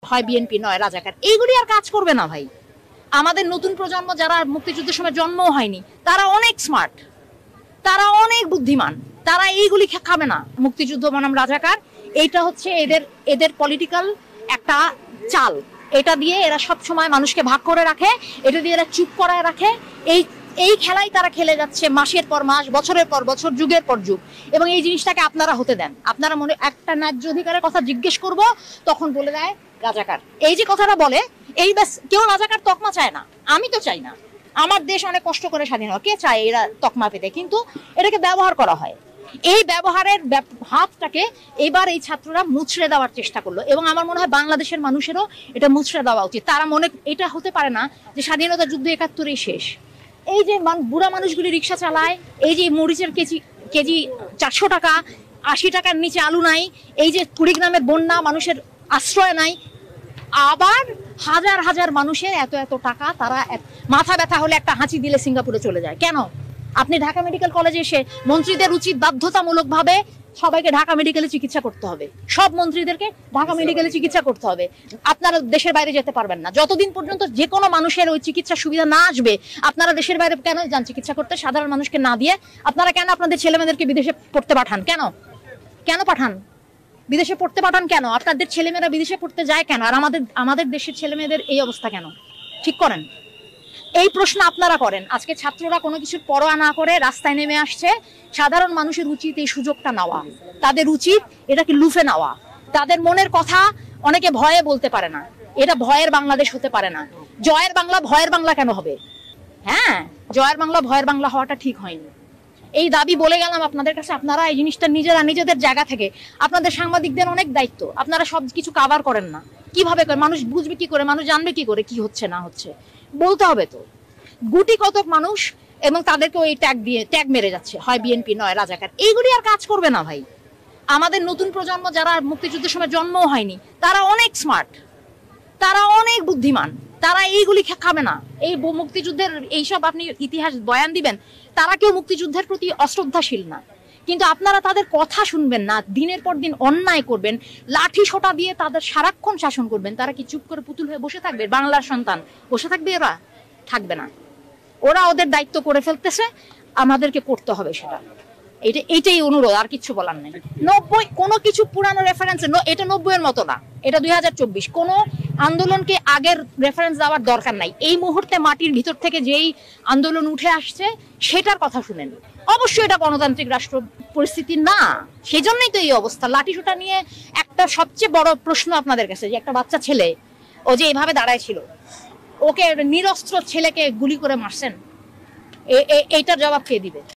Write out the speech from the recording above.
হয় বিএনপি নয় রাজাকার, এইগুলি আর কাজ করবে না ভাই। আমাদের নতুন প্রজন্ম যারা মুক্তিযুদ্ধের সময় জন্মও হয়নি তারা অনেক স্মার্ট, তারা অনেক বুদ্ধিমান, তারা এইগুলি খাবে না। মুক্তিযুদ্ধ বনাম রাজাকার এইটা হচ্ছে এদের পলিটিক্যাল একটা চাল। এটা দিয়ে এরা সব সময় মানুষকে ভাগ করে রাখে, এটা দিয়ে এরা চুপ করায় রাখে। এই খেলাই তারা খেলে যাচ্ছে মাসের পর মাস, বছরের পর বছর, যুগের পর যুগ। এবং এই জিনিসটাকে আপনারা হতে দেন। আপনারা মনে একটা ন্যায্য অধিকারের কথা জিজ্ঞেস করব, তখন বলে দেয় রাজাকার। এই যে কথাটা বলে, এই ব্যাস, কেউ রাজাকার তকমা চায় না। আমি তো চাই না, আমার দেশ অনেক কষ্ট করে স্বাধীন হয়, কে চায় এরা তকমা পেতে? কিন্তু এটাকে ব্যবহার করা হয়। এই ব্যবহারের হাতটাকে এবার এই ছাত্ররা মুছড়ে দেওয়ার চেষ্টা করলো, এবং আমার মনে হয় বাংলাদেশের মানুষেরও এটা মুছড়ে দেওয়া উচিত। তারা এটা হতে পারে না যে স্বাধীনতা যুদ্ধ ৭১-এই শেষ। এই যে বুড়া মানুষগুলি রিক্সা চালায়, এই যে মরিচের কেজি ৪০০ টাকা, ৮০ টাকার নিচে আলু নাই, এই যে কুড়িগ্রামের বন্যা, মানুষের আশ্রয় নাই, আবার হাজার হাজার মানুষের এত টাকা, তারা মাথা ব্যথা হলে একটা হাঁচি দিলে সিঙ্গাপুরে চলে যায়। কেন? আপনি ঢাকা মেডিকেল কলেজে এসে মন্ত্রীদের উচিত বাধ্যতামূলকভাবে সবাইকে ঢাকা মেডিকেলে চিকিৎসা করতে হবে। সব মন্ত্রীদেরকে ঢাকা মেডিকেলে চিকিৎসা করতে হবে। আপনারা দেশের বাইরে যেতে পারবেন না যতদিন পর্যন্ত যে কোনো মানুষের ওই চিকিৎসা সুবিধা না আসবে। আপনারা দেশের বাইরে কেন যান চিকিৎসা করতে? সাধারণ মানুষকে না দিয়ে আপনারা কেন আপনাদের ছেলেমেয়েদেরকে বিদেশে পড়তে পাঠান? কেন পাঠান? বিদেশে পড়তে পাঠান কেন? আপনাদের ছেলেমেয়েরা বিদেশে পড়তে যায় কেন? আর আমাদের দেশের ছেলেমেয়েদের এই অবস্থা কেন? ঠিক করেন। এই প্রশ্ন আপনারা করেন। আজকে ছাত্ররা কোনো কিছুর পরোয়া না করে রাস্তায় নেমে আসছে। সাধারণ মানুষের উচিত এই সুযোগটা নেওয়া, তাদের উচিত এটাকে লুফে নেওয়া। তাদের মনের কথা অনেকে ভয়ে বলতে পারে না। এটা ভয়ের বাংলাদেশ হতে পারে না। জয়ের বাংলা ভয়ের বাংলা কেন হবে? হ্যাঁ, জয়ের বাংলা ভয়ের বাংলা হওয়াটা ঠিক হয়নি। এই দাবি বলে গেলাম আপনাদের কাছে। আপনারা এই জিনিসটা নিজেদের জায়গা থেকে, আপনাদের সাংবাদিকদের অনেক দায়িত্ব, আপনারা সব কিছু কাভার করেন না। কিভাবে করে মানুষ বুঝবে, কি করে মানুষ জানবে, কি করে কি হচ্ছে না হচ্ছে? বলতে হবে তো। গুটি কতক মানুষ, এবং তাদেরকে ওই ট্যাগ মেরে যাচ্ছে, হয় বিএনপি নয় রাজাকার। এইগুলি আর কাজ করবে না ভাই। আমাদের নতুন প্রজন্ম যারা মুক্তিযুদ্ধের সময় জন্মও হয়নি তারা অনেক স্মার্ট, তারা অনেক বুদ্ধিমান, তারা এইগুলি খাবে না। এই মুক্তিযুদ্ধের এইসব আপনি ইতিহাস বয়ান দিবেন, তারা কেউ মুক্তিযুদ্ধের প্রতি অশ্রদ্ধাশীল না। কিন্তু আপনারা তাদের কথা শুনবেন না, দিনের পর দিন অন্যায় করবেন, লাঠি সোটা দিয়ে তাদের সারাক্ষণ শাসন করবেন। তারা কি চুপ করে পুতুল হয়ে বসে থাকবে? বাংলার সন্তান বসে থাকবে? এরা থাকবে না। ওরা ওদের দায়িত্ব করে ফেলতেছে, আমাদেরকে করতে হবে সেটা। এইটাই অনুরোধ, আর কিছু বলার নেই। 90 কোনো কিছু পুরানো রেফারেন্স, এটা 90-এর মতো না, এটা 2024। কোনো আন্দোলনকে আগের রেফারেন্স দেওয়ার দরকার নাই। এই মুহূর্তে মাটির ভিতর থেকে যেই আন্দোলন উঠে আসছে সেটার কথা শুনেন। অবশ্যই এটা গণতান্ত্রিক রাষ্ট্র পরিস্থিতি না, সেই জন্যই তো এই অবস্থা। লাঠিসোঁটা নিয়ে একটা সবচেয়ে বড় প্রশ্ন আপনাদের কাছে, যে একটা বাচ্চা ছেলে, ও যে এইভাবে দাঁড়ায় ছিল, ওকে নিরস্ত্র ছেলেকে গুলি করে মারছেন, এইটার জবাব কে দিবে?